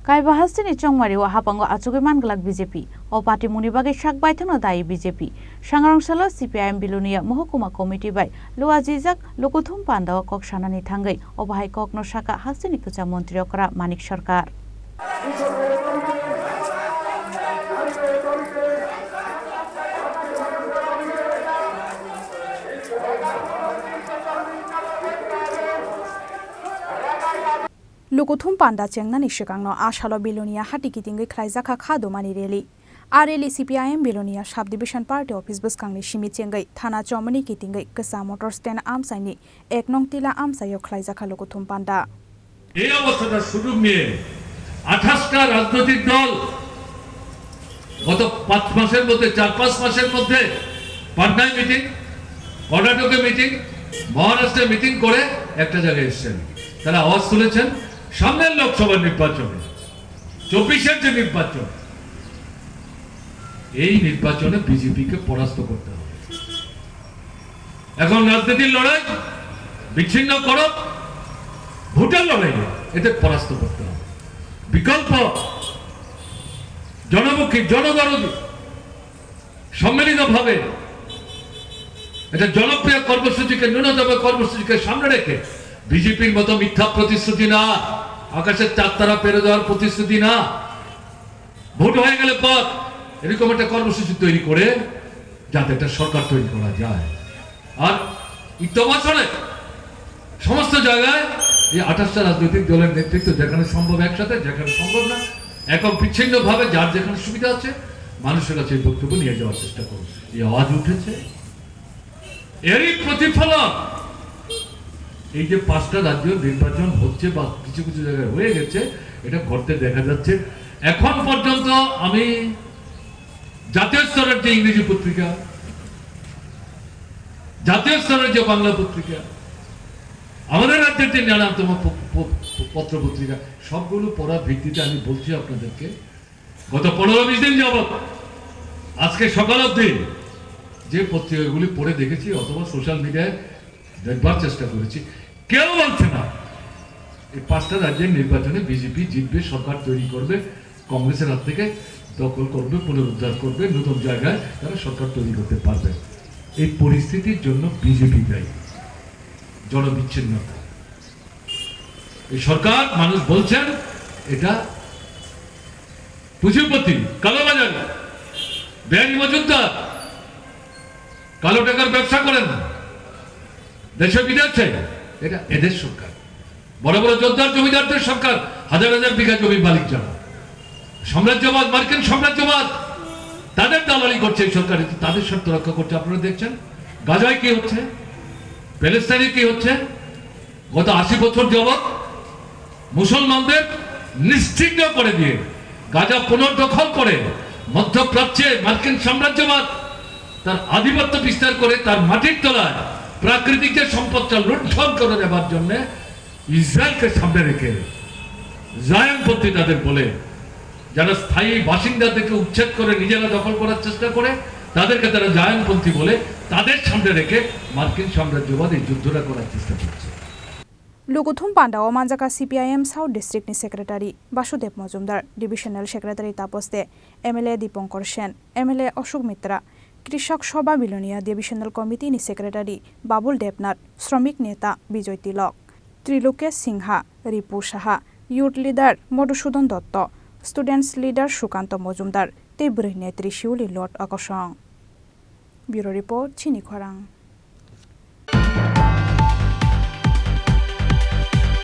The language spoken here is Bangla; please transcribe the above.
Kaiba Hasteni Chongmario Haphango Achugwi Manglak BJP o party munibage shak baithono dai BJP Sangrang salo CPIM Belonia Mohokuma Committee by Luajijak Lukuthum Pandao kok sanani thangai obahai kok no Sakha Hasteni puja mantri okra Manik Sarkar Lukuthum Panda Chengnani Shikangno Ashalo Belonia Hatikitingi Klaizaka Khado Mani Rally. Rally CPIM Belonia Sub Division Party Office Buskangni Shimichengai, Thana Chomani Kitingai, Kasa Motor Stand Amsani, Eknong Tila Amsayo Klaizaka Lukuthum Panda. এই অবস্থাটা সুযোগ নিয়ে 28টা রাজনৈতিক দল গত 5 মাসের মধ্যে 4-5 মাসের মধ্যে পাটনায় মিটিং কর্ণাটকে মিটিং মহারাষ্ট্রে মিটিং করে একটা জায়গায় এসেছেন তারা আওয়াজ তুলেছেন সামনের লোকসভা নির্বাচনে 24-এর যে নির্বাচন এই নির্বাচনে বিজেপি কে পরাস্ত করতে হবে এখন রাজনীতির লড়াই বিচ্ছিন্ন করো ভোটের লড়াই এতে পরাস্ত করতে হবে বিকল্প জনমুখী জনদরদী সম্মিলিতভাবে এটা জনপ্রিয় কর্মসূচিকে ন্যূনতম কর্মসূচিকে সামনে রেখে বিজেপির মতো মিথ্যা প্রতিশ্রুতি না আকাশের চাঁদতারা পেরে দেওয়ার প্রতিশ্রুতি না ভোট হয়ে গেলে পর এরকম একটা কর্মসূচি তৈরি করে যাতে একটা সরকার তৈরি করা যায় আর ইত্যবসরে সমস্ত জায়গায় এই 28টা রাজনৈতিক দলের নেতৃত্ব যেখানে সম্ভব একসাথে যেখানে সম্ভব না একক বিচ্ছিন্নভাবে যার যেখানে সুবিধা আছে মানুষের কাছে বক্তব্য নিয়ে যাওয়ার চেষ্টা করুন এই আওয়াজ উঠেছে এরই প্রতিফলন এই যে 5টা রাজ্য নির্বাচন হচ্ছে বা কিছু কিছু জায়গায় হয়ে গেছে এটা ঘটতে দেখা যাচ্ছে এখন পর্যন্ত আমি জাতীয় স্তরের যে ইংরেজি পত্রিকা জাতীয় স্তরের যে বাংলা পত্রিকা আমাদের রাজ্যের যে নানাতম পত্র পত্রিকা সবগুলো পড়ার ভিত্তিতে আমি বলছি আপনাদেরকে গত 15-20 দিন যাবত আজকে সকাল অবধি যে পত্রিকাগুলি পড়ে দেখেছি অথবা সোশ্যাল মিডিয়ায় দেখবার চেষ্টা করেছি কেউ বলছে না এই 5টা রাজ্যের নির্বাচনে বিজেপি জিতবে সরকার তৈরি করবে কংগ্রেসের হাত থেকে দখল করবে পুনরুদ্ধার করবে নতুন জায়গায় তারা সরকার তৈরি করতে পারবে এই পরিস্থিতির জন্য বিজেপি দায়ী জনবিচ্ছিন্নতা এই সরকার মানুষ বলছেন এটা পুঁজিপতি কালোবাজারি বেআইনি মজুমদার কালো টাকার ব্যবসা করেন দেশে বিদেশে এটা এদের সরকার বড় বড় যোদ্ধার জমিদারদের সরকার হাজার হাজার বিঘা জমির মালিক যারা সাম্রাজ্যবাদ মার্কিন সাম্রাজ্যবাদ তাদের দালালি করছে এই সরকার তাদের স্বার্থ রক্ষা করছে আপনারা দেখছেন গাজায় কি হচ্ছে প্যালেস্টাইনে কি হচ্ছে গত 80 বছর যাবত মুসলমানদের নিশ্চিহ্ন করে দিয়ে গাজা পুনর্দখল করে মধ্যপ্রাচ্যে মার্কিন সাম্রাজ্যবাদ তার আধিপত্য বিস্তার করে তার মাটির তলায় প্রাকৃতিক যে সম্পদটা লুণ্ঠন করে দেবার জন্য ইসরায়েলকে সামনে রেখে জায়নপন্থী তাদের বলে যারা স্থায়ী বাসিন্দাদেরকে উচ্ছেদ করে নিজেরা দখল করার চেষ্টা করে তাদেরকে তারা জায়নপন্থী বলে তাদের সামনে রেখে মার্কিন সাম্রাজ্যবাদ এই যুদ্ধটা করার চেষ্টা করছে Lukuthum Pandao Manjaka CPIM South District ni Secretary Basudev Majumdar Divisional Secretary Taposte MLA Dipankar Sen MLA Ashok Mitra Krishak Shobha Belonia Divisional Committee ni Secretary Babul Debnath Shramik Neta Bijoy Tilok Trilokesh Singha Ripu Saha Youth Leader Madhusudan Dotto Students Leader Shukanto Majumdar Tebri Netri Shiuli Lot Akosang Bureau Report Chini Khorang